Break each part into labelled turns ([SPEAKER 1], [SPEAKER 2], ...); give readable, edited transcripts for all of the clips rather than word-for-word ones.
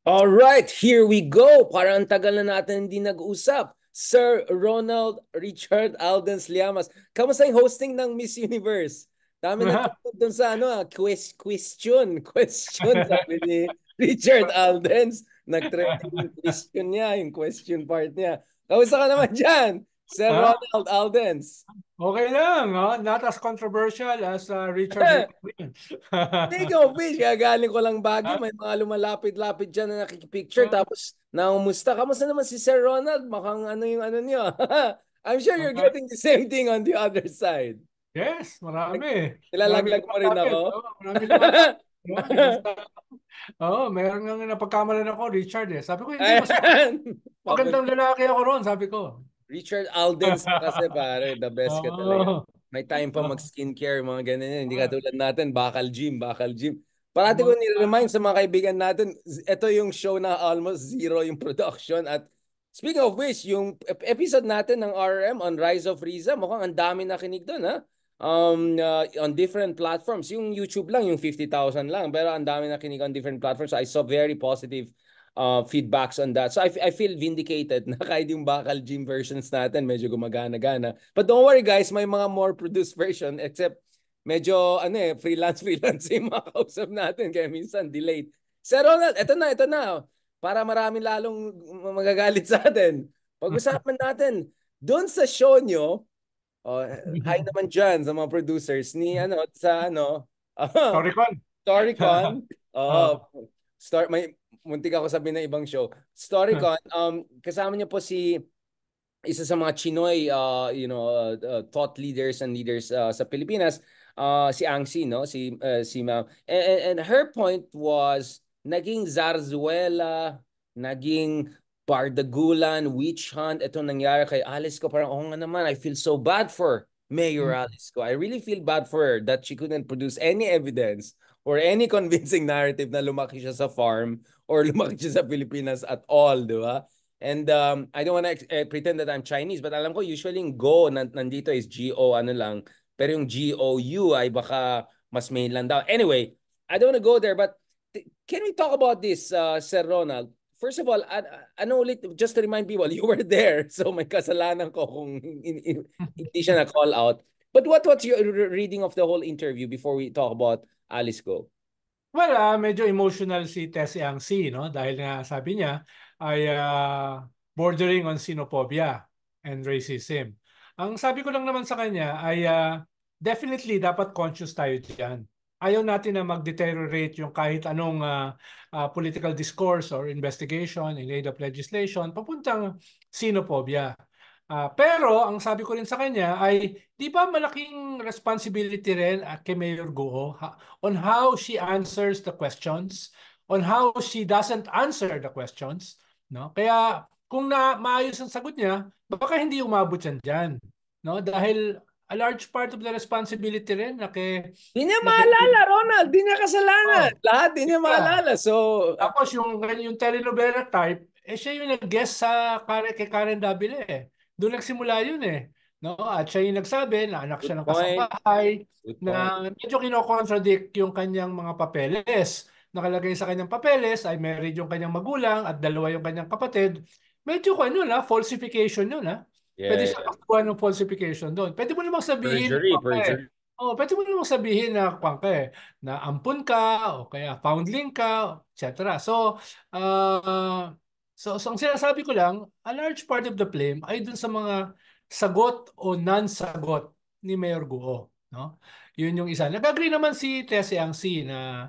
[SPEAKER 1] All right, here we go. Parang ang tagal na natin hindi nag-usap. Sir Ronald Richard Aldens Llamas. Kamusta yung hosting ng Miss Universe? Dami nagtutok doon sa question, sabi ni Richard Aldens. Nag-trending yung question niya, yung question part niya. Kamusta ka naman dyan, Sir
[SPEAKER 2] Ha?
[SPEAKER 1] Ronald Aldens?
[SPEAKER 2] Okay lang, ha? Not as controversial as Richard Williams.
[SPEAKER 1] Speaking of which, galing ko lang Baguio, may mga lumalapit-lapit dyan na nakikipicture, tapos naumusta. Kamusta naman si Sir Ronald? Mukhang ano yung ano niyo. I'm sure you're getting the same thing on the other side.
[SPEAKER 2] Yes, marami. Marami
[SPEAKER 1] Nilalaglag mo rin
[SPEAKER 2] lumalapit.
[SPEAKER 1] ako.
[SPEAKER 2] Oh, marami lumalapit. No? Meron nga napagkamalan ako, Richard eh. Sabi ko, hindi, mas
[SPEAKER 1] Ayan.
[SPEAKER 2] magandang lalaki ako ron, sabi ko.
[SPEAKER 1] Richard Aldens kasi pare, the best ka talaga.
[SPEAKER 2] Oo.
[SPEAKER 1] May time pa
[SPEAKER 2] Oo.
[SPEAKER 1] mag-skincare, mga ganyan yan. Hindi
[SPEAKER 2] Oo.
[SPEAKER 1] katulad natin, bakal gym, bakal gym. Parati ko
[SPEAKER 2] Mga-
[SPEAKER 1] nire-remind sa mga kaibigan natin, ito yung show na almost zero yung production. At speaking of which, yung episode natin ng RRM on Rise of Riza, mukhang ang dami nakinig doon, ha? On different platforms. Yung YouTube lang, yung 50,000 lang. Pero ang dami nakinig on different platforms. I saw very positive feedbacks on that. So I feel vindicated na kahit yung bakal gym versions natin medyo gumagana-gana. But don't worry guys, may mga more produced version except medyo freelance yung mga kausap natin kaya minsan delayed. Sir Ronald, ito na. Para maraming lalong magagalit sa atin. Pag-usapan natin, doon sa show nyo, hi naman dyan sa mga producers ni
[SPEAKER 2] Sorry, Con.
[SPEAKER 1] Storycon.
[SPEAKER 2] Oh.
[SPEAKER 1] May muntik ako sabihin ng ibang show. Storycon, kasama niyo po si isa sa mga Chinoy thought leaders and leaders sa Pilipinas, si Angsi, no? Si Ma'am. And her point was naging zarzuela, naging bardagulan, witch hunt, ito nangyari kay Alice ko. Parang, oh nga naman, I feel so bad for Mayor Alice ko. I really feel bad for her that she couldn't produce any evidence or any convincing narrative na lumaki siya sa farm or lumaki siya sa Pilipinas at all, di ba? And I don't want to pretend that I'm Chinese, but alam ko usually yung Go nandito is G-O ano lang, pero yung G-O-U ay baka mas mainland daw. Anyway, I don't want to go there, but can we talk about this, Sir Ronald? First of all, ano ulit, just to remind people, you were there, so may kasalanan ko kung hindi siya na-call out. But what's your reading of the whole interview before we talk about Alice Go?
[SPEAKER 2] Well, medyo emotional si Tessie Angsi, no? Dahil nga sabi niya ay bordering on xenophobia and racism. Ang sabi ko lang naman sa kanya ay definitely dapat conscious tayo diyan. Ayaw natin na mag-deteriorate yung kahit anong political discourse or investigation in aid of legislation papuntang xenophobia. Pero ang sabi ko rin sa kanya ay di ba malaking responsibility rin kay Mayor Guo on how she answers the questions, on how she doesn't answer the questions, no? Kaya kung maayos ang sagot niya, baka hindi umabot yan dyan, no? Dahil a large part of the responsibility rin na kay
[SPEAKER 1] Di niya maalala, Ronald. Di niya kasalanan.
[SPEAKER 2] oh,
[SPEAKER 1] Lahat di niya
[SPEAKER 2] yeah.
[SPEAKER 1] maalala. So,
[SPEAKER 2] Tapos yung telenovela type, siya yung nag-guest kay Karen Davila eh. Doon nagsimula yun eh. No? At siya yung nagsabi na anak
[SPEAKER 1] good
[SPEAKER 2] siya ng
[SPEAKER 1] point.
[SPEAKER 2] kasambahay,
[SPEAKER 1] Good point.
[SPEAKER 2] na medyo kino-contradict yung kanyang mga papeles. Nakalagay sa kanyang papeles ay married yung kanyang magulang at dalawa yung kanyang kapatid. Medyo falsification yun ha. Pwede
[SPEAKER 1] Yeah.
[SPEAKER 2] siya pagkuhan ng falsification doon. Pwede mo namang sabihin,
[SPEAKER 1] Perjury.
[SPEAKER 2] pwede mo namang sabihin na na ampun ka o kaya foundling ka, etc. So ang sinasabi ko lang, a large part of the blame ay dun sa mga sagot o non-sagot ni Mayor Guo, no? Yun yung isa. Nag-agree naman si Tessie Angsi na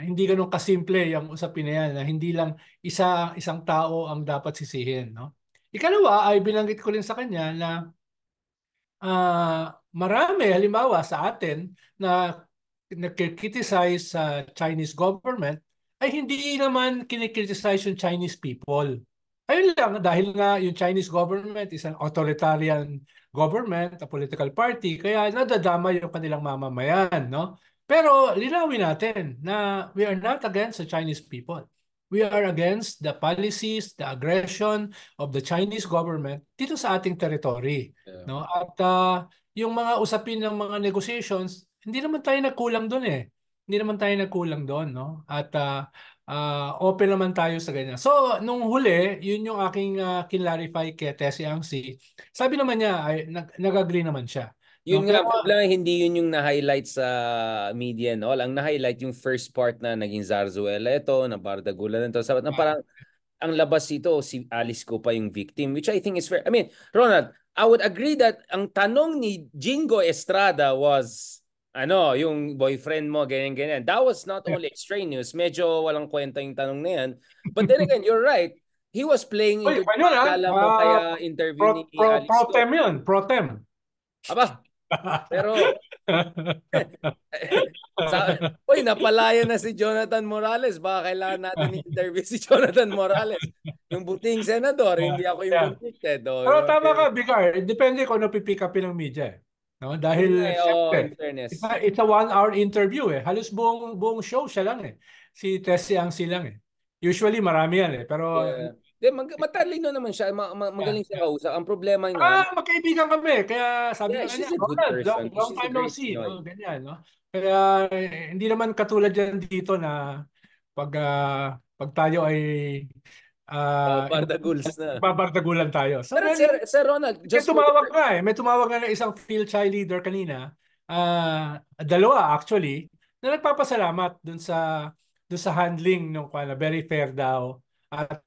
[SPEAKER 2] hindi ganun kasimple yung usapin na yan, na hindi lang isang tao ang dapat sisihin, no? Ikalawa ay binanggit ko rin sa kanya na marami halimbawa sa atin na nagkikriticize sa Chinese government ay hindi naman kinikriticize yung Chinese people. Ayun lang, dahil nga yung Chinese government is an authoritarian government, a political party, kaya nadadama yung kanilang mamamayan, no? Pero linawin natin na we are not against the Chinese people. We are against the policies, the aggression of the Chinese government dito sa ating territory.
[SPEAKER 1] Yeah.
[SPEAKER 2] No? At yung mga usapin ng mga negotiations, hindi naman tayo nagkulang doon eh. Hindi naman tayo nagkulang doon, no? At open naman tayo sa ganyan. So, nung huli, yun yung aking kinlarify kay Tessie Angsi. Sabi naman niya, ay, nag-agree naman siya.
[SPEAKER 1] Yun
[SPEAKER 2] No?
[SPEAKER 1] nga,
[SPEAKER 2] Pero,
[SPEAKER 1] ang problema hindi yun yung na-highlight sa media and all. Ang na-highlight yung first part na naging Zarzuela ito, na Bardagulan ito. Sabat na parang ang labas ito, si Alice Copa yung victim, which I think is fair. I mean, Ronald, I would agree that ang tanong ni Jingo Estrada was, yung boyfriend mo, ganyan-ganyan. That was not only extraneous, medyo walang kwenta yung tanong na yan. But then again, you're right. He was playing
[SPEAKER 2] uy,
[SPEAKER 1] into the
[SPEAKER 2] yun
[SPEAKER 1] naalala mo kaya interview ni Alice
[SPEAKER 2] pro tem
[SPEAKER 1] Copa.
[SPEAKER 2] yun, pro tem.
[SPEAKER 1] Aba, pero uy, napalaya na si Jonathan Morales. Baka kailangan natin i-interview si Jonathan Morales. Yung buting senador, hindi ako yung
[SPEAKER 2] Yeah.
[SPEAKER 1] convicted. Oh,
[SPEAKER 2] Pero tama ka, Bigar. Depende kung ano pipick upin ng media. No?
[SPEAKER 1] yun nga
[SPEAKER 2] Dahil,
[SPEAKER 1] in
[SPEAKER 2] syempre,
[SPEAKER 1] fairness.
[SPEAKER 2] it's a 1 hour interview eh. Halos buong show siya lang eh. Si Tessie ang silang eh. Usually marami yan eh. Pero,
[SPEAKER 1] Yeah. De, matalino naman siya.
[SPEAKER 2] yeah,
[SPEAKER 1] Magaling siya
[SPEAKER 2] yeah.
[SPEAKER 1] kausap. Ang problema nga,
[SPEAKER 2] Magkaibigan kami. Kaya sabi
[SPEAKER 1] yeah,
[SPEAKER 2] ko kanya,
[SPEAKER 1] she's a good
[SPEAKER 2] Ronald,
[SPEAKER 1] person.
[SPEAKER 2] long
[SPEAKER 1] She's a
[SPEAKER 2] time no
[SPEAKER 1] great
[SPEAKER 2] see.
[SPEAKER 1] Pinoy.
[SPEAKER 2] No? Ganyan, no? Kaya hindi naman katulad yan dito na pag tayo ay
[SPEAKER 1] Bardaguls na.
[SPEAKER 2] babardagulan tayo. So
[SPEAKER 1] Pero
[SPEAKER 2] ngayon,
[SPEAKER 1] Sir Ronald,
[SPEAKER 2] may
[SPEAKER 1] just for the...
[SPEAKER 2] tumawag nga eh. May tumawag nga ng isang field child leader kanina. Dalawa actually, na nagpapasalamat dun sa handling ng kuwan, very fair daw. At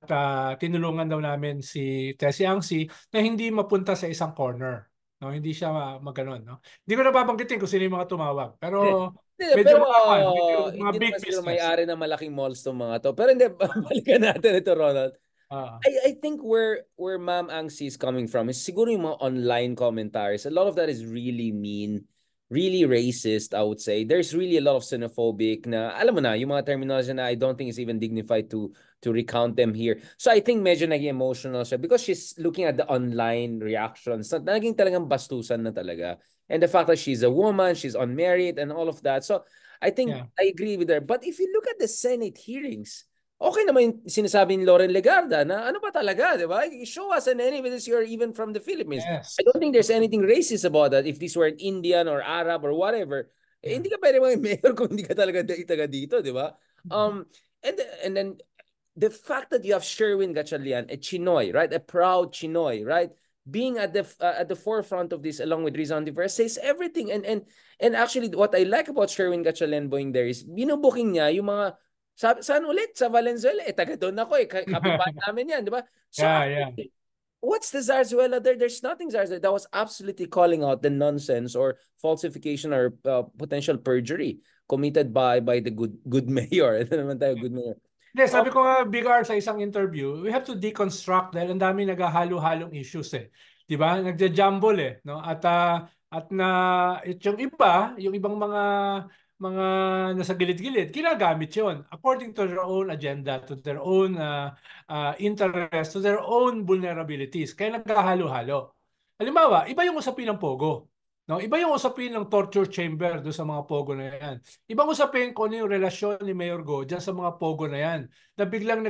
[SPEAKER 2] tinulungan daw namin si Tessie Angsi na hindi mapunta sa isang corner. No, hindi siya maganon, no. Hindi ko na babanggitin kung sino yung mga tumawag. Pero
[SPEAKER 1] Hindi,
[SPEAKER 2] medyo
[SPEAKER 1] pero
[SPEAKER 2] medyo mga
[SPEAKER 1] hindi
[SPEAKER 2] big
[SPEAKER 1] naman siguro
[SPEAKER 2] business.
[SPEAKER 1] may-ari ng malaking malls tong mga to. Pero hindi, balikan natin ito, Ronald.
[SPEAKER 2] Ah,
[SPEAKER 1] I think where Ma'am Angsi is coming from is siguro yung mga online commentaries. A lot of that is really mean, really racist, I would say. There's really a lot of xenophobic na, alam mo na, yung mga terminology na I don't think is even dignified to recount them here. So I think medyo naging emotional siya because she's looking at the online reactions. So, naging talagang bastusan na talaga. And the fact that she's a woman, she's unmarried, and all of that. So I think
[SPEAKER 2] yeah.
[SPEAKER 1] I agree with her. But if you look at the Senate hearings, okay naman yung sinasabi ni Lauren Legarda na ano ba talaga, di ba? Show us an enemy because you're even from the Philippines. I
[SPEAKER 2] Yes.
[SPEAKER 1] don't think there's anything racist about that. If this were an Indian or Arab or whatever,
[SPEAKER 2] Yeah.
[SPEAKER 1] hindi ka pwede maging mayor kung hindi ka talaga taga dito, di ba? And then the fact that you have Sherwin Gatchalian, a Chinoy, right? A proud Chinoy, right? Being at the forefront of this along with Rizal Diverse says everything. And actually what I like about Sherwin Gatchalian going there is binubuking niya yung mga saan ulit? Sa Valenzuela. Taga doon ako eh. Kapitbahay namin yan, di ba? So
[SPEAKER 2] Yeah, yeah.
[SPEAKER 1] actually, what's the Zarzuela there? There's nothing Zarzuela. That was absolutely calling out the nonsense or falsification or potential perjury committed by the good mayor. Ito naman tayo, good mayor.
[SPEAKER 2] Hindi, sabi ko nga, Big R, sa isang interview, we have to deconstruct dahil ang dami naghahalo-halong issues eh. 'Di ba? Nagja-jumble eh, no? At yung ibang mga nasa gilid-gilid, ginagamit 'yon according to their own agenda, to their own interest, to their own vulnerabilities. Kaya naghahalo-halo. Halimbawa, iba yung usapin ng Pogo. No, iba yung usapin ng torture chamber do sa mga pogo na yan. Ibang usapin kung ano yung relasyon ni Mayor Go dyan sa mga pogo na yan na biglang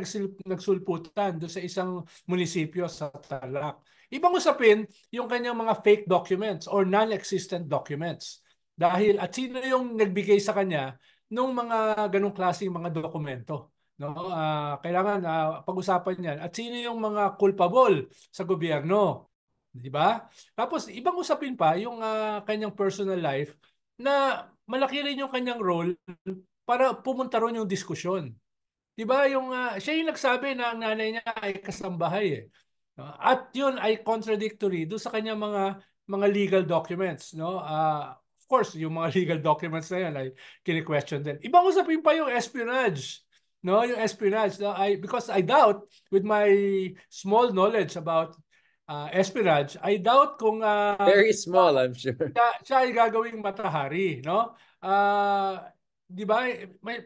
[SPEAKER 2] nagsulputan do sa isang munisipyo sa Tarlac. Ibang usapin yung kanyang mga fake documents or non-existent documents. Dahil at sino yung nagbigay sa kanya nung mga ganong klaseng mga dokumento. No? Kailangan pag-usapan yan. At sino yung mga culpable sa gobyerno. Di ba? Tapos ibang usapin pa yung kanyang personal life na malaki rin yung kanyang role para pumunta ron yung diskusyon. Di ba? Siya yung nagsabi na ang nanay niya ay kasambahay eh. No? At yun ay contradictory do sa kanyang mga legal documents, no? Of course, yung mga legal documents na yan ay kini-question din. Ibang usapin pa yung espionage. No, yung espionage. No? Because I doubt with my small knowledge about espionage, I doubt kung
[SPEAKER 1] Very small, I'm sure.
[SPEAKER 2] siya ay gagawing matahari, no? Di ba?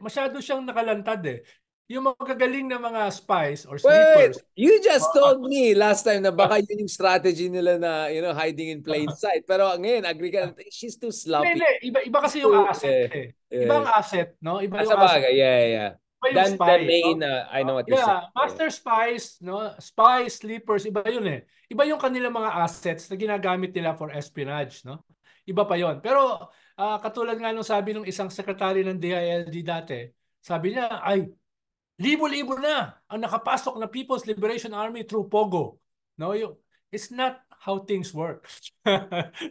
[SPEAKER 2] Masyado siyang nakalantad eh. Yung magagaling na mga spies or
[SPEAKER 1] Wait,
[SPEAKER 2] sleepers.
[SPEAKER 1] you just
[SPEAKER 2] uh,
[SPEAKER 1] told me last time na baka yun yung strategy nila na, hiding in plain sight. Pero ngayon, agree ka, she's too sloppy.
[SPEAKER 2] Hindi. Iba
[SPEAKER 1] She's
[SPEAKER 2] kasi yung
[SPEAKER 1] too,
[SPEAKER 2] asset eh. Iba
[SPEAKER 1] yeah.
[SPEAKER 2] ang asset, no? Iba yung
[SPEAKER 1] Sa
[SPEAKER 2] asset.
[SPEAKER 1] bagay, yeah.
[SPEAKER 2] Iba yung
[SPEAKER 1] Then the
[SPEAKER 2] spy,
[SPEAKER 1] main,
[SPEAKER 2] no?
[SPEAKER 1] I know what you're saying.
[SPEAKER 2] Yeah, master spies, no? Spies, sleepers, iba yun eh. Iba yung kanilang mga assets na ginagamit nila for espionage, no? Iba pa yon. Pero katulad nga nung sabi ng isang secretary ng DILG dati, sabi niya, ay, Libo-libo na ang nakapasok na People's Liberation Army through Pogo. No, it's not how things work.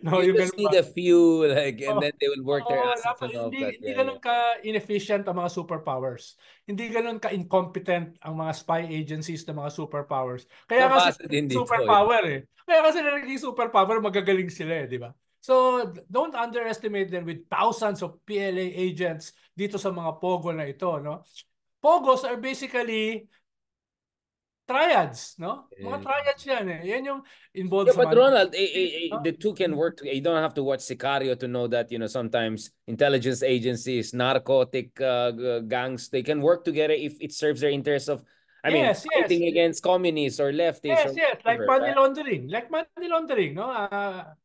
[SPEAKER 2] No,
[SPEAKER 1] You
[SPEAKER 2] yung
[SPEAKER 1] just
[SPEAKER 2] ganun
[SPEAKER 1] need
[SPEAKER 2] ba?
[SPEAKER 1] a few, like, and
[SPEAKER 2] Oh,
[SPEAKER 1] then they will work their asses and all of that.
[SPEAKER 2] hindi
[SPEAKER 1] Yeah, yeah.
[SPEAKER 2] ganun ka-inefficient ang mga superpowers. Hindi ganun ka-incompetent ang mga spy agencies ng mga superpowers. Kaya kasi
[SPEAKER 1] Mabasa din dito. Yeah.
[SPEAKER 2] superpower eh. Kaya kasi naging superpower, magagaling sila eh, di ba? So, don't underestimate them with thousands of PLA agents dito sa mga Pogo na ito, no? Pogos are basically triads, no? Mga
[SPEAKER 1] Yeah.
[SPEAKER 2] triads yan eh. Yan yung involved
[SPEAKER 1] Yeah,
[SPEAKER 2] sa
[SPEAKER 1] but
[SPEAKER 2] mga
[SPEAKER 1] Ronald,
[SPEAKER 2] no?
[SPEAKER 1] the two can work together. You don't have to watch Sicario to know that, sometimes intelligence agencies, narcotic gangs, they can work together if it serves their interest of, I mean,
[SPEAKER 2] Yes, yes.
[SPEAKER 1] fighting against communists or leftists
[SPEAKER 2] Yes,
[SPEAKER 1] or
[SPEAKER 2] yes, like
[SPEAKER 1] whatever,
[SPEAKER 2] money
[SPEAKER 1] right?
[SPEAKER 2] laundering. Like money laundering, no?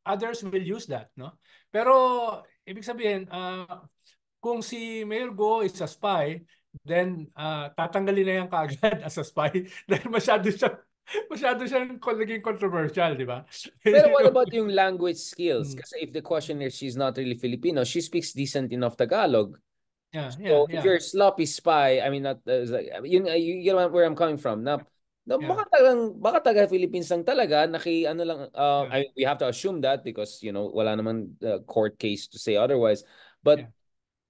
[SPEAKER 2] Others will use that, no? Pero ibig sabihin, kung si Mayor Go is a spy, then tatanggalin na yan kaagad as a spy dahil masyado siyang naging controversial, di ba?
[SPEAKER 1] Pero what about yung language skills?
[SPEAKER 2] Mm.
[SPEAKER 1] Kasi if the question is she's not really Filipino, she speaks decent enough Tagalog.
[SPEAKER 2] Yeah, yeah,
[SPEAKER 1] So if
[SPEAKER 2] yeah,
[SPEAKER 1] you're a sloppy spy, I mean, not you get where I'm coming from. Na
[SPEAKER 2] yeah,
[SPEAKER 1] baka taga Philippines lang talaga, ano lang,
[SPEAKER 2] yeah,
[SPEAKER 1] I mean, we have to assume that because wala naman court case to say otherwise. But
[SPEAKER 2] yeah. Mm.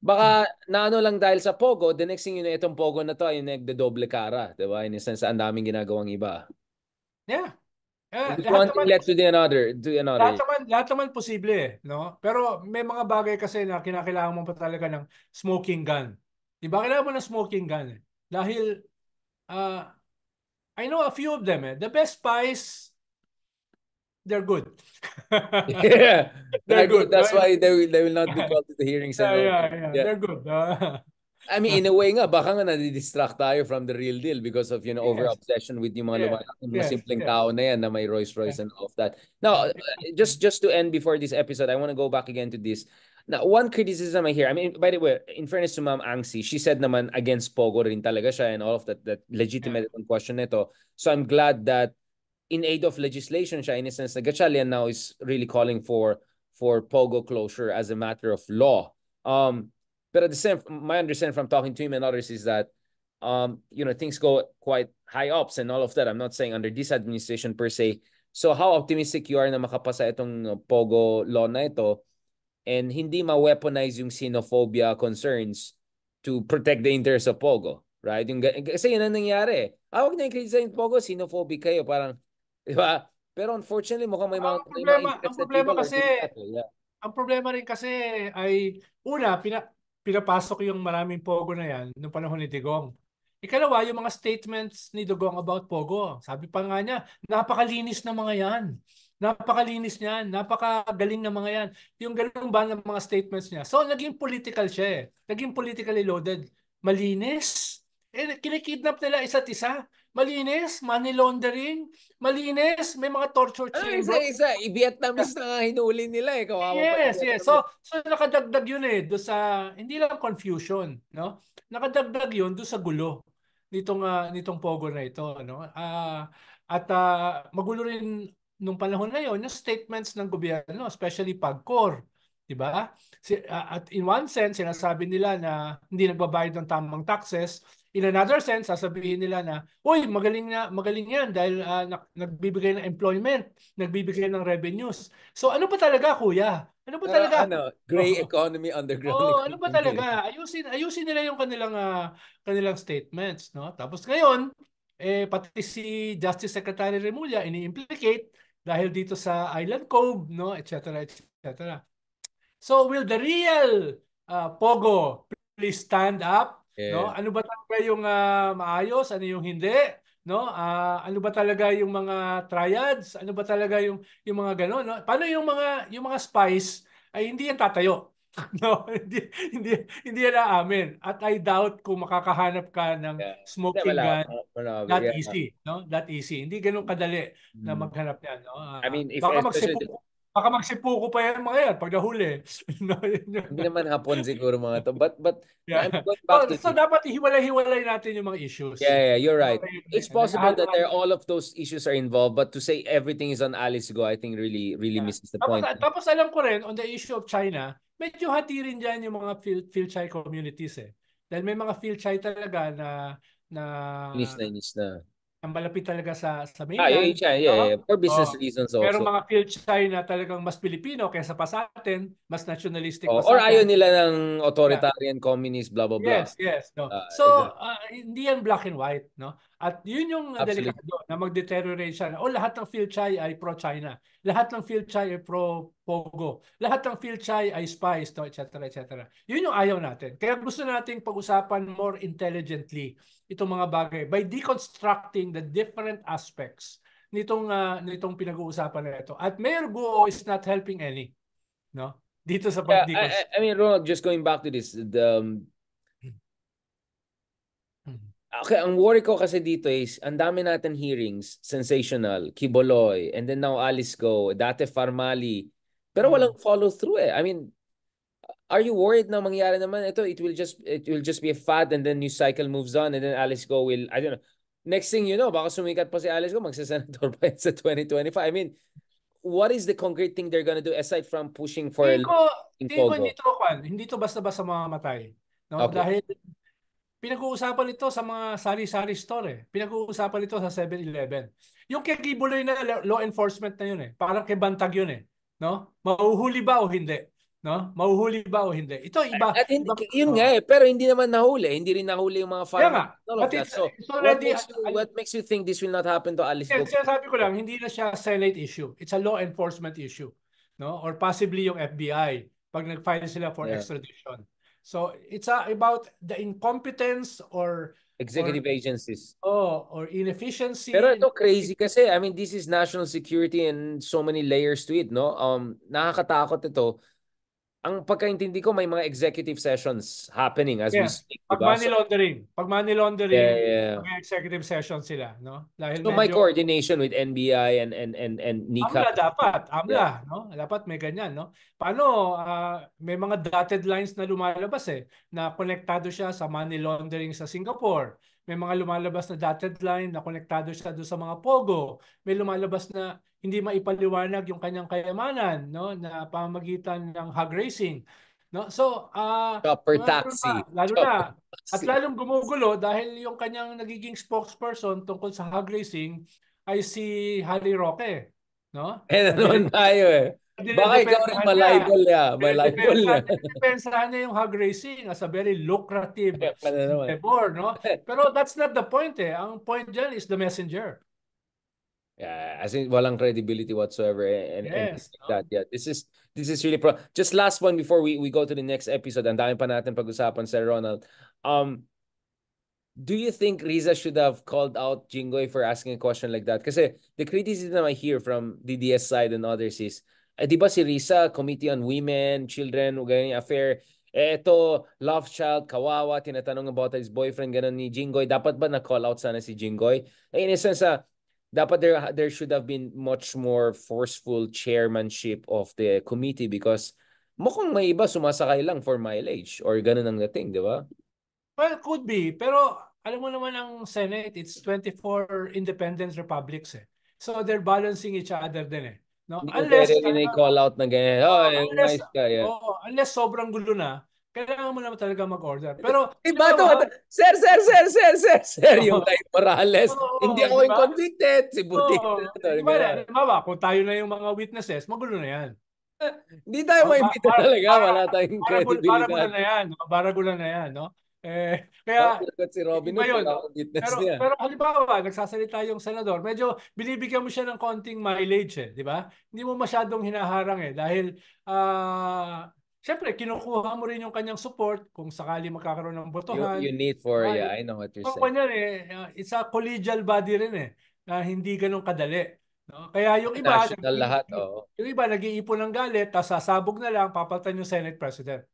[SPEAKER 1] baka na ano lang dahil sa Pogo, the next thing itong Pogo na to ay nagde-doble kara, 'di ba? In a sense, ang daming ginagawang iba.
[SPEAKER 2] Yeah. Lahat
[SPEAKER 1] One thing
[SPEAKER 2] naman
[SPEAKER 1] led to the another,
[SPEAKER 2] lahat naman lahat naman posible, no? Pero may mga bagay kasi na kinakailangan mo pa talaga ng smoking gun. 'Di ba? Kailangan mo ng smoking gun eh. Dahil uh, I know a few of them eh. The best spies, they're good.
[SPEAKER 1] Yeah,
[SPEAKER 2] They're
[SPEAKER 1] they're good.
[SPEAKER 2] good.
[SPEAKER 1] That's
[SPEAKER 2] Right?
[SPEAKER 1] why they will not be called to the hearings and
[SPEAKER 2] Yeah,
[SPEAKER 1] all
[SPEAKER 2] yeah,
[SPEAKER 1] that.
[SPEAKER 2] yeah.
[SPEAKER 1] Yeah.
[SPEAKER 2] They're good.
[SPEAKER 1] I mean, in a way nga, baka nga nadidistract tayo from the real deal because of,
[SPEAKER 2] Yes.
[SPEAKER 1] over-obsession with yung mga
[SPEAKER 2] Yes.
[SPEAKER 1] lumalaking, mga
[SPEAKER 2] Yes.
[SPEAKER 1] simpleng
[SPEAKER 2] Yes.
[SPEAKER 1] tao na yan na may Rolls
[SPEAKER 2] Yeah.
[SPEAKER 1] Royce and all of that. Now,
[SPEAKER 2] Yeah.
[SPEAKER 1] just to end before this episode, I want to go back again to this. Now, one criticism I hear, I mean, by the way, in fairness to Ma'am Angsi, she said naman against Pogo rin talaga siya and all of that
[SPEAKER 2] Yeah.
[SPEAKER 1] legitimate question nito. So I'm glad that in aid of legislation siya, in a sense, na Gatchalian now is really calling for Pogo closure as a matter of law. But at the same, my understanding from talking to him and others is that, things go quite high ups and all of that. I'm not saying under this administration per se. So how optimistic you are na makapasa itong Pogo law na ito and hindi ma-weaponize yung xenophobia concerns to protect the interests of Pogo, right? Kasi yun ang nangyari. Huwag na i-criticize yung Pogo, xenophobic kayo. Parang, di ba? Pero unfortunately, mukhang may mga
[SPEAKER 2] Ang
[SPEAKER 1] interested
[SPEAKER 2] problema
[SPEAKER 1] people are
[SPEAKER 2] kasi
[SPEAKER 1] doing that. Yeah.
[SPEAKER 2] Ang problema rin kasi ay una, pinapasok yung maraming Pogo na yan noong panahon ni Digong. Ikalawa, yung mga statements ni Digong about Pogo. Sabi pa nga niya, napakalinis ng mga yan. Napakalinis niyan. Napakagaling ng mga yan. Yung ganun ba ng mga statements niya. So, naging political siya eh. Naging politically loaded. Malinis. Kinikidnap nila isa't isa. Malinis. Money laundering. Malinis. May mga torture
[SPEAKER 1] Ano
[SPEAKER 2] chamber.
[SPEAKER 1] isa-isa? I-Vietnamese na nga hinuli nila eh. Kawawa pa yung
[SPEAKER 2] Yes, yes.
[SPEAKER 1] Vietnamese.
[SPEAKER 2] So nakadagdag yun eh do sa hindi lang confusion, no? Nakadagdag yun do sa gulo nitong Pogo na ito, no? Magulo rin nung panahon na yon yung statements ng gobyerno, especially PAGCOR, 'di ba? At in one sense, sinasabi nila na hindi nagbabayad ng tamang taxes. In another sense, sasabihin nila na, "Uy, magaling yan dahil nagbibigay ng employment, nagbibigay ng revenues." So ano ba talaga, kuya? Ano ba
[SPEAKER 1] Pero
[SPEAKER 2] talaga?
[SPEAKER 1] gray economy, underground
[SPEAKER 2] Oh, ano ba
[SPEAKER 1] economy.
[SPEAKER 2] talaga? Ayusin nila yung kanilang statements, no? Tapos ngayon, pati si Justice Secretary Remulla ini-implicate dahil dito sa Island Cove, no, etc. etc. So will the real Pogo please stand up? No?
[SPEAKER 1] Yeah.
[SPEAKER 2] Ano ba talaga yung maayos? Ano yung hindi? No? Ano ba talaga yung mga triads? Ano ba talaga yung mga gano'n? No? Paano yung mga spies ay hindi yan tatayo? No, hindi yan aamin. At I doubt kung makakahanap ka ng
[SPEAKER 1] Yeah. Hindi,
[SPEAKER 2] smoking gun
[SPEAKER 1] malabo.
[SPEAKER 2] that
[SPEAKER 1] Yeah.
[SPEAKER 2] easy, no? That easy. Hindi ganoon kadali na
[SPEAKER 1] Mm.
[SPEAKER 2] maghanap yan, no?
[SPEAKER 1] I mean, if
[SPEAKER 2] Baka
[SPEAKER 1] especially
[SPEAKER 2] magsipuko Baka magsipuko pa yan mga yan pag nahuli. No,
[SPEAKER 1] hindi naman hapon siguro mga to. But
[SPEAKER 2] yeah.
[SPEAKER 1] I'm going back
[SPEAKER 2] So,
[SPEAKER 1] to
[SPEAKER 2] so
[SPEAKER 1] this.
[SPEAKER 2] dapat hiwalay-hiwalay natin yung mga issues.
[SPEAKER 1] Yeah, you're right.
[SPEAKER 2] Okay.
[SPEAKER 1] It's possible that
[SPEAKER 2] Naghahalo-halo.
[SPEAKER 1] all of those issues are involved, but to say everything is on Alice Go, I think really, really
[SPEAKER 2] Yeah.
[SPEAKER 1] misses the
[SPEAKER 2] Tapos,
[SPEAKER 1] point.
[SPEAKER 2] tapos alam ko rin, on the issue of China, medyo hati rin dyan yung mga Philchai communities eh. Dahil may mga Philchai talaga na na
[SPEAKER 1] Inis na.
[SPEAKER 2] ang malapit talaga sa
[SPEAKER 1] Yeah,
[SPEAKER 2] mainland,
[SPEAKER 1] yeah.
[SPEAKER 2] no?
[SPEAKER 1] For business
[SPEAKER 2] Oh.
[SPEAKER 1] reasons
[SPEAKER 2] Merong
[SPEAKER 1] also.
[SPEAKER 2] mga Philchay na talagang mas Pilipino kaysa pa sa atin, mas nationalistic pa
[SPEAKER 1] Or
[SPEAKER 2] sa
[SPEAKER 1] ayaw
[SPEAKER 2] atin.
[SPEAKER 1] nila ng
[SPEAKER 2] Yeah.
[SPEAKER 1] authoritarian, communist, blah, blah, blah.
[SPEAKER 2] Yes, yes, no. So,
[SPEAKER 1] Exactly.
[SPEAKER 2] hindi yan black and white, no? At yun yung
[SPEAKER 1] Absolutely.
[SPEAKER 2] delikado na mag-deteriorate siya. O lahat ng Philchay ay pro-China. Lahat ng Philchay ay pro-Pogo. Lahat ng Philchay ay spies, no, etc., etc. Yun yung ayaw natin. Kaya gusto nating pag-usapan more intelligently itong mga bagay by deconstructing the different aspects nitong pinag-uusapan na ito. At Mayor Guo is not helping any, no? Dito sa
[SPEAKER 1] Yeah,
[SPEAKER 2] pag-deconstruct.
[SPEAKER 1] I mean, Ronald, just going back to this, okay, ang worry ko kasi dito is, ang dami natin hearings, sensational, Kiboloy, and then now Alice Go, dati Farmali, pero walang follow through eh. I mean, are you worried na mangyari naman ito? It will just be a fad and then news cycle moves on and then Alice Go will, I don't know. Next thing you know, baka sumikat pa si Alice Go, magsasenator pa yan sa 2025. I mean, what is the concrete thing they're gonna do aside from pushing for
[SPEAKER 2] Tingin ko,
[SPEAKER 1] in
[SPEAKER 2] tingin ko hindi
[SPEAKER 1] Pogo?
[SPEAKER 2] to, hindi to basta-basta mamamatay. No?
[SPEAKER 1] Okay.
[SPEAKER 2] Dahil pinag-uusapan ito sa mga sari-sari store eh. Pinag-uusapan ito sa 7-Eleven. Yung kay Gibuloy na law enforcement na yun eh. Parang kay Bantag yun eh. No? Mahuhuli ba o hindi? No? Mahuhuli ba o hindi? Ito iba,
[SPEAKER 1] At hindi,
[SPEAKER 2] iba.
[SPEAKER 1] yun nga eh, pero hindi naman nahuli. Hindi rin nahuli yung mga
[SPEAKER 2] Kaya
[SPEAKER 1] farmers
[SPEAKER 2] nga,
[SPEAKER 1] and all of
[SPEAKER 2] but
[SPEAKER 1] that. So,
[SPEAKER 2] it's
[SPEAKER 1] what
[SPEAKER 2] already
[SPEAKER 1] makes you what makes you think this will not happen to Alice
[SPEAKER 2] yes,
[SPEAKER 1] Go?
[SPEAKER 2] sinasabi ko lang, hindi na siya Senate issue. It's a law enforcement issue. No? Or possibly yung FBI pag nag-file sila for
[SPEAKER 1] Yeah.
[SPEAKER 2] extradition. So it's about the incompetence or
[SPEAKER 1] Executive agencies.
[SPEAKER 2] or
[SPEAKER 1] Pero
[SPEAKER 2] inefficiency.
[SPEAKER 1] ito crazy kasi, I mean, this is national security and so many layers to it, no? Nakakatakot ito. Ang pagkaintindi ko, may mga executive sessions happening as we
[SPEAKER 2] Yes.
[SPEAKER 1] speak, di ba? So,
[SPEAKER 2] Pag money
[SPEAKER 1] yeah,
[SPEAKER 2] laundering,
[SPEAKER 1] yeah.
[SPEAKER 2] may executive session sila, no? Dahil
[SPEAKER 1] So, may
[SPEAKER 2] medyo
[SPEAKER 1] coordination with NBI and NICA.
[SPEAKER 2] AMLA dapat,
[SPEAKER 1] Yeah.
[SPEAKER 2] AMLA, no? Dapat may ganyan, no? Paano, may mga dotted lines na lumalabas eh, na konektado siya sa money laundering sa Singapore. May mga lumalabas na dotted line na konektado siya doon sa mga pogo. May lumalabas na hindi maipaliwanag yung kanyang kayamanan, no? Na pamamagitan ng hog racing. No? So,
[SPEAKER 1] Chopper
[SPEAKER 2] mga ganun pa,
[SPEAKER 1] taxi.
[SPEAKER 2] lalo
[SPEAKER 1] Chopper
[SPEAKER 2] na, at
[SPEAKER 1] taxi.
[SPEAKER 2] lalong gumugulo dahil yung kanyang nagiging spokesperson tungkol sa hog racing ay si Harry Roque. No?
[SPEAKER 1] Eh,
[SPEAKER 2] Na
[SPEAKER 1] naman tayo eh. Baka ikaw rin
[SPEAKER 2] dinidepensahan niya.
[SPEAKER 1] malibol niya. Malibol niya.
[SPEAKER 2] Dinidepensahan niya yung hog racing as a very lucrative
[SPEAKER 1] Kaya ka na naman.
[SPEAKER 2] endeavor, no? Pero that's not the point eh. Ang point dyan is the messenger.
[SPEAKER 1] Yeah, as in walang credibility whatsoever and things
[SPEAKER 2] Yes.
[SPEAKER 1] like that. Yeah, this is really just last one before we go to the next episode. Ang dami pa natin pag-usapan, Sir Ronald. Do you think Riza should have called out Jinggoy for asking a question like that? Kasi the criticism I hear from DDS side and others is, di ba si Riza, Committee on Women, Children, ganyan affair, ito, love child, kawawa, tinatanong about his boyfriend, ganun ni Jinggoy. Dapat ba na-call out sana si Jinggoy? In a sense, dapat there should have been much more forceful chairmanship of the committee because mukhang may iba sumasakay lang for mileage or ganun ang dating, di ba?
[SPEAKER 2] Well, could be. Pero alam mo naman ang Senate, it's 24 independent republics eh. So they're balancing each other din eh. No?
[SPEAKER 1] Hindi mo pwede
[SPEAKER 2] Unless
[SPEAKER 1] rin
[SPEAKER 2] talaga,
[SPEAKER 1] i-call out na ganyan. Oh, nice ka, yeah.
[SPEAKER 2] unless sobrang gulo na, kailangan mo naman talaga mag-order. Pero,
[SPEAKER 1] Iba to. Sir, yung kay Morales. Hindi ako
[SPEAKER 2] di
[SPEAKER 1] yung
[SPEAKER 2] ba?
[SPEAKER 1] convicted. Si Butik.
[SPEAKER 2] Halimbawa, kung tayo na yung mga witnesses, magulo na yan.
[SPEAKER 1] Hindi tayo maimbita talaga. Wala tayong
[SPEAKER 2] Baragulan
[SPEAKER 1] credibilidad.
[SPEAKER 2] na yan. No? Baragulan na yan. No?
[SPEAKER 1] Oh,
[SPEAKER 2] Kaya,
[SPEAKER 1] si Robin
[SPEAKER 2] iba
[SPEAKER 1] Hood
[SPEAKER 2] yun.
[SPEAKER 1] pala
[SPEAKER 2] No?
[SPEAKER 1] ang witness
[SPEAKER 2] Pero,
[SPEAKER 1] niya.
[SPEAKER 2] pero halimbawa, nagsasalita yung senador, medyo binibigyan mo siya ng konting mileage eh, di ba? Hindi mo masyadong hinaharang eh. Dahil, syempre, kinukuha mo rin yung kanyang support kung sakali magkakaroon ng botohan.
[SPEAKER 1] You need for, yeah, I know what you're saying.
[SPEAKER 2] It's a collegial body rin eh, na hindi ganun kadali. No? Kaya yung iba,
[SPEAKER 1] National lahat, oh.
[SPEAKER 2] yung iba nag-iipon ng galit, tapos sasabog na lang, papalitan yung Senate President.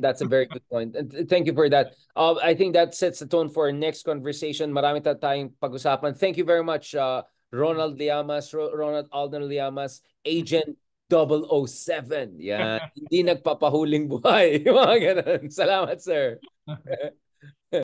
[SPEAKER 1] That's a very good point. And thank you for that. I think that sets the tone for our next conversation. Marami tayong pag-usapan. Thank you very much, Ronald Liamas, Ronald Alden Liamas, Agent 007. Yan. Hindi nagpapahuling buhay. Yung mga ganun. Salamat, sir.